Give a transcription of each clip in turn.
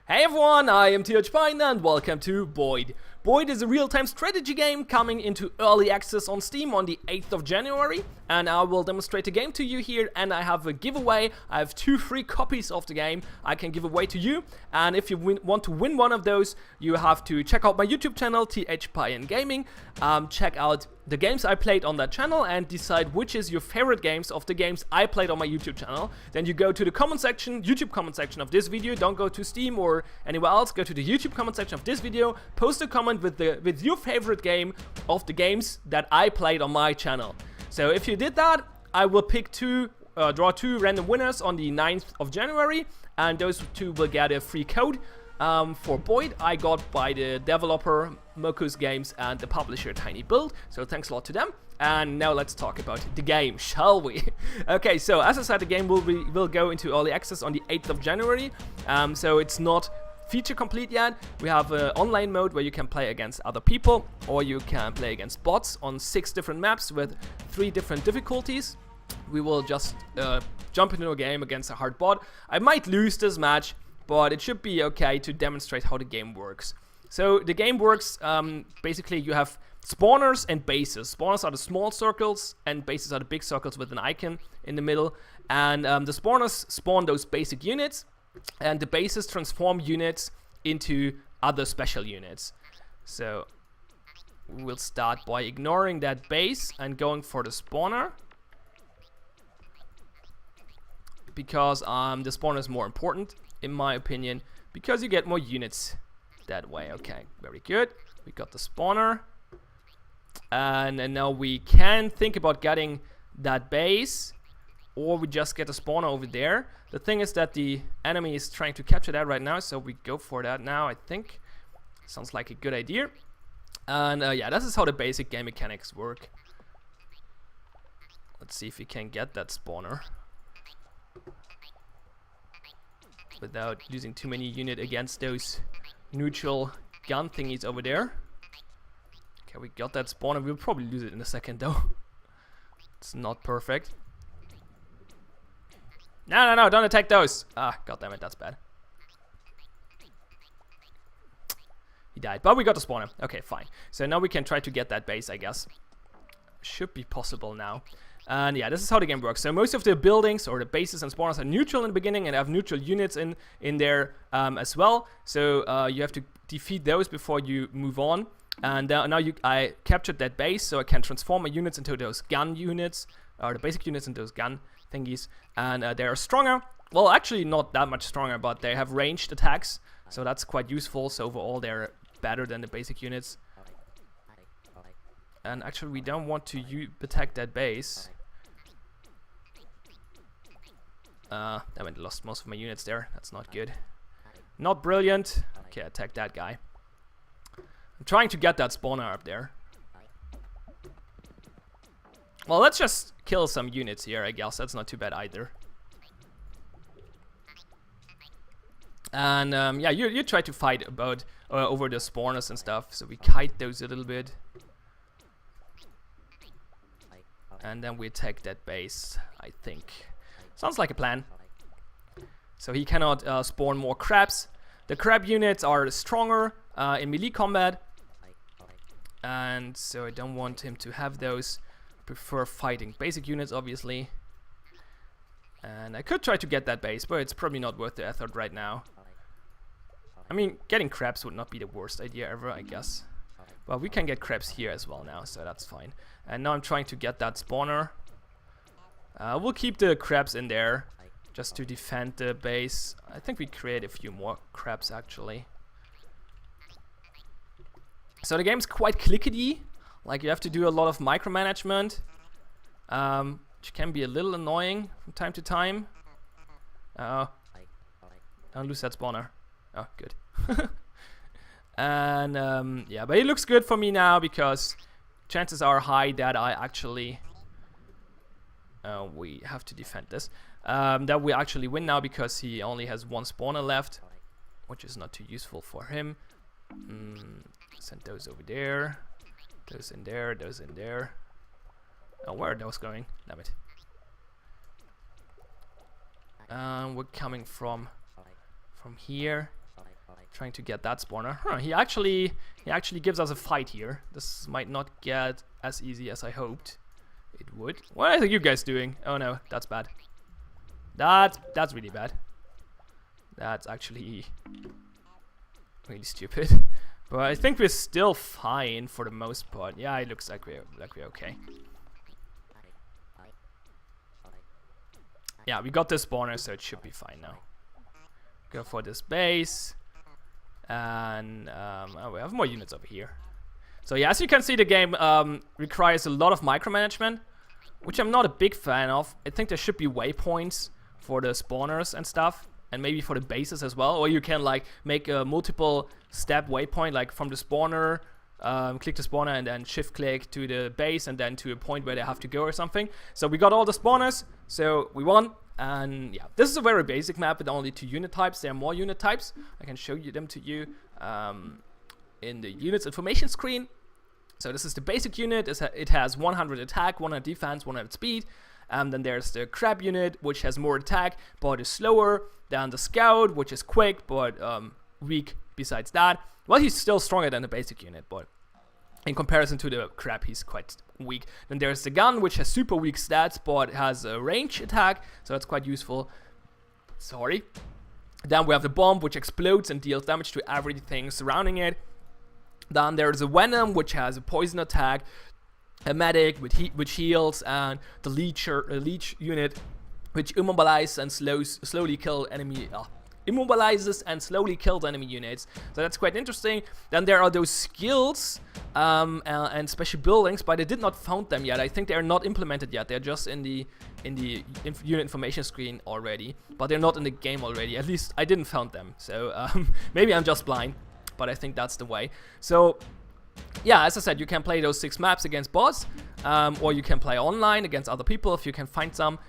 Hey everyone, I am Pine and welcome to Boid. Boid is a real-time strategy game coming into early access on Steam on the 8th of January, and I will demonstrate the game to you here, and I have a giveaway. I have 2 free copies of the game I can give away to you, and if you want to win one of those, you have to check out my YouTube channel, Pine Gaming, check out the games I played on that channel and decide which is your favorite games of the games I played on my YouTube channel. Then you go to the comment section, YouTube comment section of this video, don't go to Steam or anywhere else, go to the YouTube comment section of this video, post a comment with your favorite game of the games that I played on my channel. So if you did that, I will pick draw 2 random winners on the 9th of January, and those 2 will get a free code for Boid I got by the developer Mokus Games and the publisher Tiny Build, so thanks a lot to them. And now let's talk about the game, shall we? Okay, so as I said, the game will go into early access on the 8th of January, so it's not feature complete yet. We have an online mode where you can play against other people, or you can play against bots on 6 different maps with 3 different difficulties. We will just jump into a game against a hard bot. I might lose this match, but it should be okay to demonstrate how the game works. So the game works, basically you have spawners and bases. Spawners are the small circles and bases are the big circles with an icon in the middle. And the spawners spawn those basic units, and the bases transform units into other special units. So we will start by ignoring that base and going for the spawner, because the spawner is more important in my opinion, because you get more units that way. Okay, very good. We got the spawner, and now we can think about getting that base, or we just get a spawner over there. The thing is that the enemy is trying to capture that right now, so we go for that now, I think. Sounds like a good idea. And yeah, this is how the basic game mechanics work. Let's see if we can get that spawner without losing too many units against those neutral gun thingies over there. Okay, we got that spawner. We'll probably lose it in a second though. It's not perfect. No, don't attack those. Ah, goddammit, that's bad. He died, but we got the spawner. Okay, fine. So now we can try to get that base, I guess. Should be possible now. And yeah, this is how the game works. So most of the buildings or the bases and spawners are neutral in the beginning and have neutral units in there as well. So you have to defeat those before you move on. And now I captured that base, so I can transform my units into those gun units, or the basic units into those gun thingies. And they are stronger. Well, actually not that much stronger, but they have ranged attacks, so that's quite useful. So overall they're better than the basic units. And actually we don't want to attack that base. Damn it, lost most of my units there. That's not good. Not brilliant. Okay, attack that guy. I'm trying to get that spawner up there. Well, let's just kill some units here, I guess. That's not too bad either. And yeah, you try to fight about over the spawners and stuff. So we kite those a little bit. And then we attack that base, I think. Sounds like a plan. So he cannot spawn more crabs. The crab units are stronger in melee combat, and so I don't want him to have those. I prefer fighting basic units, obviously. And I could try to get that base, but it's probably not worth the effort right now. I mean, getting crabs would not be the worst idea ever, I guess. But we can get crabs here as well now, so that's fine. And now I'm trying to get that spawner. We'll keep the crabs in there just to defend the base. I think we create a few more crabs actually. So the game's quite clickety. Like, you have to do a lot of micromanagement, which can be a little annoying from time to time. Don't lose that spawner. Oh, good. And yeah, but it looks good for me now, because chances are high that I actually we have to defend this, that we actually win now, because he only has 1 spawner left, which is not too useful for him. Send those over there, those in there, those in there. Oh, where are those going? Damn it. We're coming from here. Trying to get that spawner. Huh, he actually gives us a fight here. This might not get as easy as I hoped it would. What are you guys doing? Oh no, that's bad. That's really bad. That's actually really stupid. But I think we're still fine for the most part. Yeah, it looks like we're okay. Yeah, we got this spawner, so it should be fine now. Go for this base. And oh, we have more units over here. So yeah, as you can see, the game requires a lot of micromanagement, which I'm not a big fan of. I think there should be waypoints for the spawners and stuff, and maybe for the bases as well. Or you can like make a multiple step waypoint, like from the spawner, click the spawner and then shift click to the base and then to a point where they have to go or something. So we got all the spawners, so we won. And yeah, this is a very basic map with only 2 unit types. There are more unit types. I can show you them to you in the units information screen. So this is the basic unit. It has 100 attack, 100 defense, 100 speed. And then there's the crab unit, which has more attack but is slower. Then the scout, which is quick but weak besides that. Well, he's still stronger than the basic unit, but in comparison to the crab, he's quite weak. Then there's the gun, which has super weak stats, but has a range attack, so that's quite useful. Sorry. Then we have the bomb, which explodes and deals damage to everything surrounding it. Then there's a venom, which has a poison attack, a medic which heals, and the leech unit, which immobilizes and slowly kill enemy. Immobilizes and slowly kills enemy units, so that's quite interesting. Then there are those skills and special buildings, but I did not found them yet. I think they are not implemented yet. They're just in the unit information screen already, but they're not in the game already. At least I didn't found them, so maybe I'm just blind, but I think that's the way. So yeah, as I said, you can play those 6 maps against bots, or you can play online against other people if you can find some,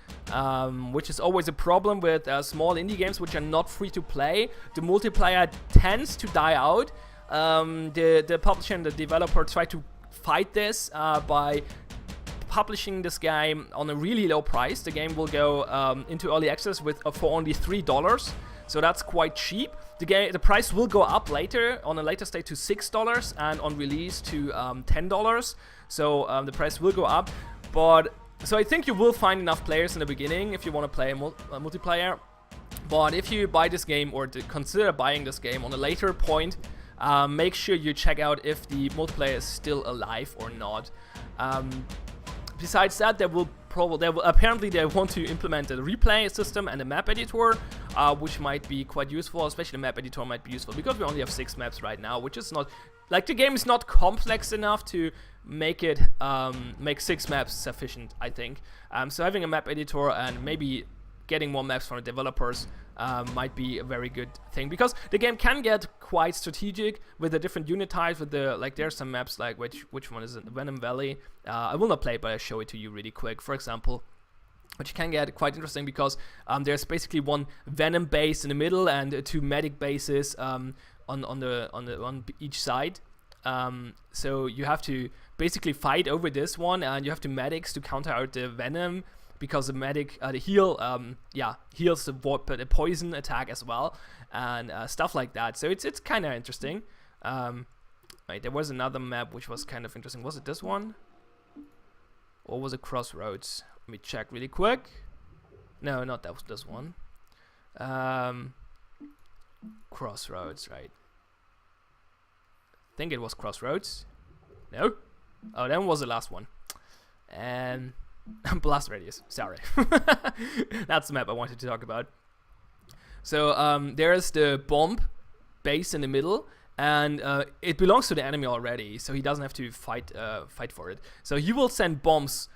which is always a problem with small indie games which are not free to play. The multiplayer tends to die out. The publisher and the developer try to fight this by publishing this game on a really low price. The game will go into early access for only $3. So that's quite cheap. The price will go up later, on a later stage to $6, and on release to $10. So the price will go up. But so I think you will find enough players in the beginning if you want to play a multiplayer. But if you buy this game or consider buying this game on a later point, make sure you check out if the multiplayer is still alive or not. Besides that, apparently they want to implement a replay system and a map editor, which might be quite useful. Especially the map editor might be useful because we only have 6 maps right now, which is not like the game is not complex enough to make it make 6 maps sufficient, I think. So having a map editor and maybe getting more maps from the developers might be a very good thing, because the game can get quite strategic with the different unit types. With the there's some maps like which one is it? Venom Valley. I will not play it, but I'll show it to you really quick. For example, which can get quite interesting because there's basically one Venom base in the middle and 2 medic bases on each side. So you have to basically fight over this one, and you have 2 medics to counter out the Venom, because the medic, the heal, heals the poison attack as well, and stuff like that. So it's kind of interesting. Right, there was another map which was kind of interesting. Was it this one? Or was it Crossroads? Let me check really quick. No, not that was this one. Crossroads, right? I think it was Crossroads. No? Oh, that was the last one. And Blast Radius, sorry. That's the map I wanted to talk about. So there's the bomb base in the middle, and it belongs to the enemy already, so he doesn't have to fight for it. So he will send bombs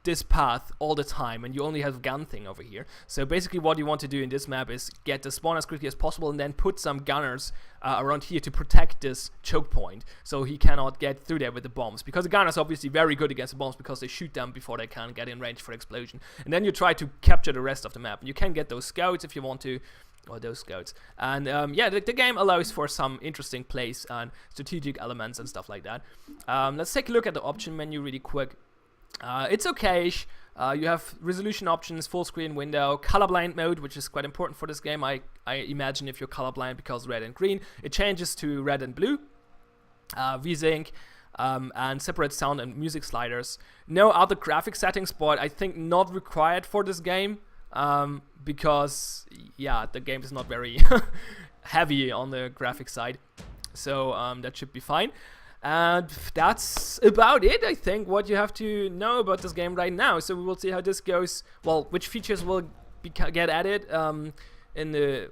this path all the time, and you only have gun thing over here. So basically what you want to do in this map is get the spawn as quickly as possible and then put some gunners around here to protect this choke point, so he cannot get through there with the bombs, because the gunners are obviously very good against the bombs because they shoot them before they can get in range for explosion. And then you try to capture the rest of the map. You can get those scouts if you want to, or those scouts. And yeah, the game allows for some interesting plays and strategic elements and stuff like that. Let's take a look at the option menu really quick. It's okay-ish. You have resolution options, full screen window, colorblind mode, which is quite important for this game. I imagine if you're colorblind, because red and green, it changes to red and blue. VSync, and separate sound and music sliders. No other graphic settings, but I think not required for this game, because yeah, the game is not very heavy on the graphic side, so that should be fine. And that's about it, I think, what you have to know about this game right now. So we will see how this goes, well, which features will get added in the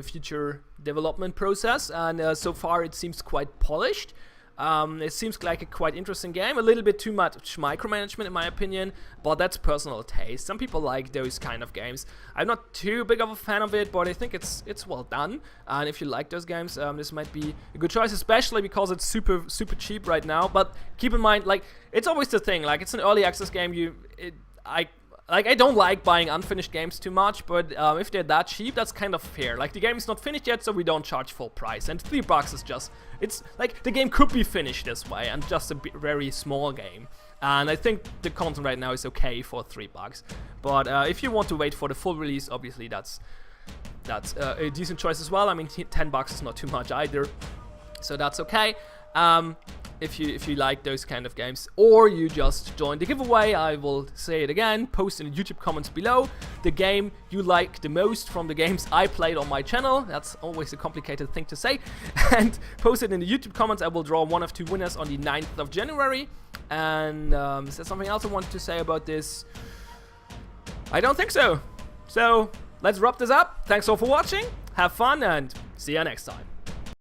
future development process. And so far it seems quite polished. It seems like a quite interesting game, a little bit too much micromanagement in my opinion, but that's personal taste. Some people like those kind of games. I'm not too big of a fan of it, but I think it's well done. And if you like those games, this might be a good choice, especially because it's super cheap right now. But keep in mind, like, it's always the thing, like, it's an early access game. I don't like buying unfinished games too much, but if they're that cheap, that's kind of fair. Like, the game is not finished yet, so we don't charge full price. And $3 is just, it's like, the game could be finished this way, and just a very small game. And I think the content right now is okay for $3. But if you want to wait for the full release, obviously that's a decent choice as well. I mean, $10 is not too much either, so that's okay. If you like those kind of games, or you just join the giveaway, I will say it again, post in the YouTube comments below the game you like the most from the games I played on my channel. That's always a complicated thing to say. And post it in the YouTube comments. I will draw one of 2 winners on the 9th of January. And is there something else I wanted to say about this? I don't think so. So let's wrap this up. Thanks all for watching, have fun, and see you next time.